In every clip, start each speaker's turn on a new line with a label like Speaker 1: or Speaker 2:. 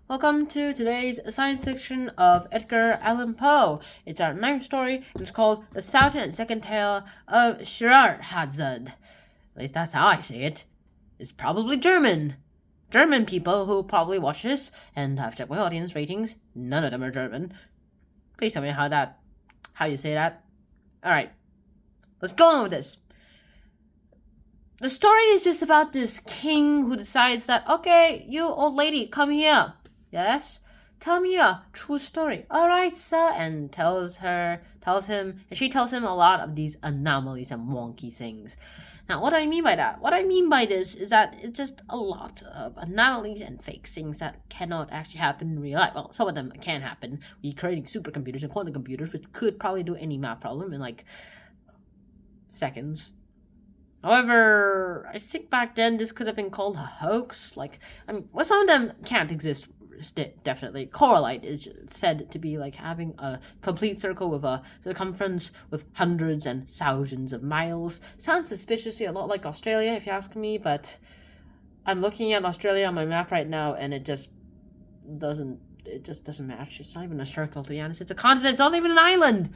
Speaker 1: Welcome to today's science fiction of Edgar Allan Poe. It's our ninth story, and it's called The Southern and Second Tale of Scheherazade. At least that's how I say it. It's probably German. German people who probably watch this, and I've checked my audience ratings. None of them are German. Please tell me how you say that. Alright, let's go on with this. The story is just about this king who decides that, okay, you old lady, come here. Yes? Tell me a true story. Alright, sir. And she tells him a lot of these anomalies and wonky things. Now, what do I mean by that? What I mean by this is that it's just a lot of anomalies and fake things that cannot actually happen in real life. Well, some of them can happen. We're creating supercomputers and quantum computers, which could probably do any math problem in like seconds. However, I think back then this could have been called a hoax. Some of them can't exist. Definitely. Coralite is said to be like having a complete circle with a circumference with hundreds and thousands of miles. Sounds suspiciously a lot like Australia, if you ask me, but I'm looking at Australia on my map right now, and it just doesn't match. It's not even a circle, to be honest. It's a continent. It's not even an island.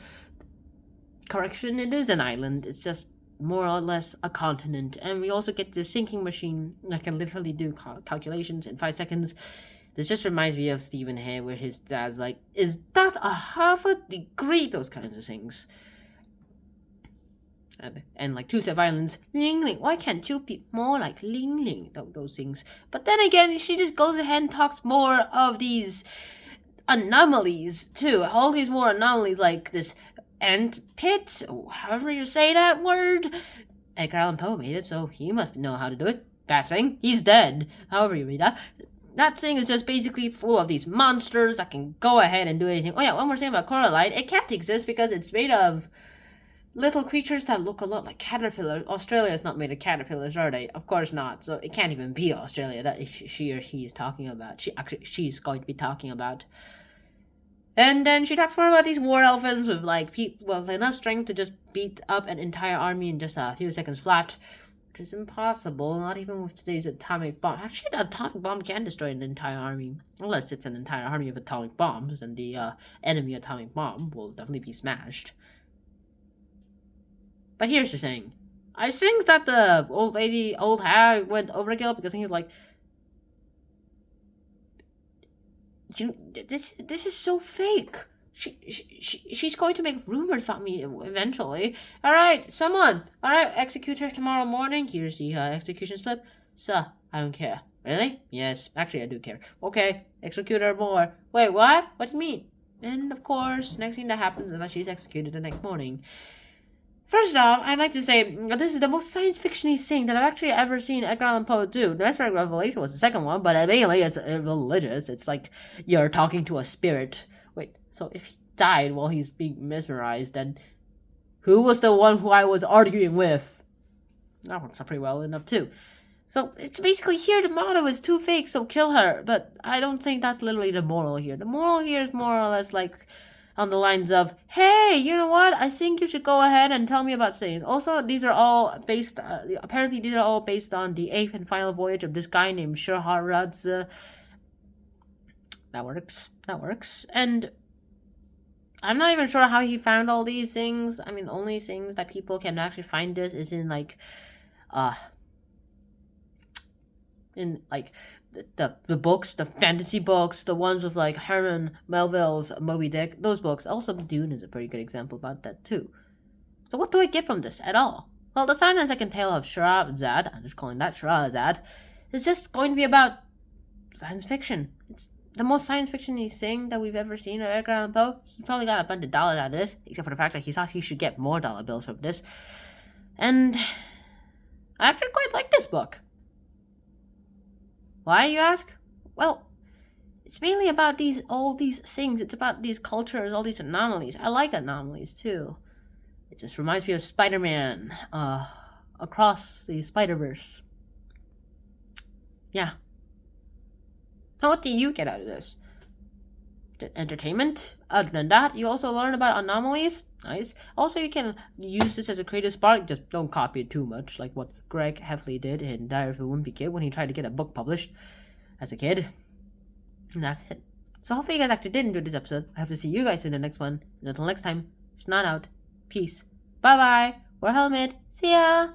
Speaker 1: Correction, it is an island. It's just more or less a continent. And we also get this thinking machine that can literally do calculations in 5 seconds. This just reminds me of Stephen Hay, where his dad's like, is that a Harvard degree? Those kinds of things. And like two-step violins. Ling Ling, why can't you be more like Ling Ling? Those things. But then again, she just goes ahead and talks more of these anomalies, too. All these more anomalies, like this ant pit, or however you say that word. Edgar Allan Poe made it, so he must know how to do it. That thing, he's dead. However you read that. That thing is just basically full of these monsters that can go ahead and do anything. Oh yeah, one more thing about Coralite. It can't exist because it's made of little creatures that look a lot like caterpillars. Australia is not made of caterpillars, are they? Of course not. So it can't even be Australia that she or he is talking about. She's going to be talking about. And then she talks more about these war elephants with like enough strength to just beat up an entire army in just a few seconds flat. Which is impossible, not even with today's atomic bomb. Actually, the atomic bomb can destroy an entire army. Unless it's an entire army of atomic bombs, and the enemy atomic bomb will definitely be smashed. But here's the thing. I think that the old hag went overkill, because he's like, this is so fake. She's going to make rumors about me eventually. Alright, someone. Alright, execute her tomorrow morning. Here's the execution slip. Sir, I don't care. Really? Yes, actually I do care. Okay, execute her more. Wait, what? What do you mean? And of course, next thing that happens is that she's executed the next morning. First off, I'd like to say this is the most science fiction-y thing that I've actually ever seen Edgar Allan Poe do. The Mesmeric Revelation was the second one, but mainly it's religious. It's like you're talking to a spirit. Wait, so if he died while he's being mesmerized, then who was the one who I was arguing with? That works out pretty well enough too. So it's basically here the motto is too fake, so kill her. But I don't think that's literally the moral here. The moral here is more or less like on the lines of, hey, you know what? I think you should go ahead and tell me about things. Also, these are all based, apparently these are all based on the 8th and final voyage of this guy named Scheherazade. That works. And I'm not even sure how he found all these things. I mean, only things that people can actually find this is in like the books, the fantasy books, the ones with like Herman Melville's Moby Dick, those books. Also, Dune is a pretty good example about that too. So what do I get from this at all? Well, the Southern and Second Tale of Scheherazade, I'm just calling that Scheherazade, is just going to be about science fiction. It's the most science fiction-y thing that we've ever seen of Edgar Allan Poe. He probably got a bunch of dollars out of this, except for the fact that he thought he should get more dollar bills from this. And I actually quite like this book. Why, you ask? Well, it's mainly about all these things. It's about these cultures, all these anomalies. I like anomalies, too. It just reminds me of Spider-Man, across the Spider-Verse. Yeah. Now, what do you get out of this? Entertainment? Other than that, you also learn about anomalies. Nice. Also, you can use this as a creative spark. Just don't copy it too much, like what Greg Heffley did in Diary of a Wimpy Kid when he tried to get a book published as a kid. And that's it. So hopefully you guys actually did enjoy this episode. I hope to see you guys in the next one. And until next time, Shnan out. Peace. Bye bye. Wear helmet. See ya.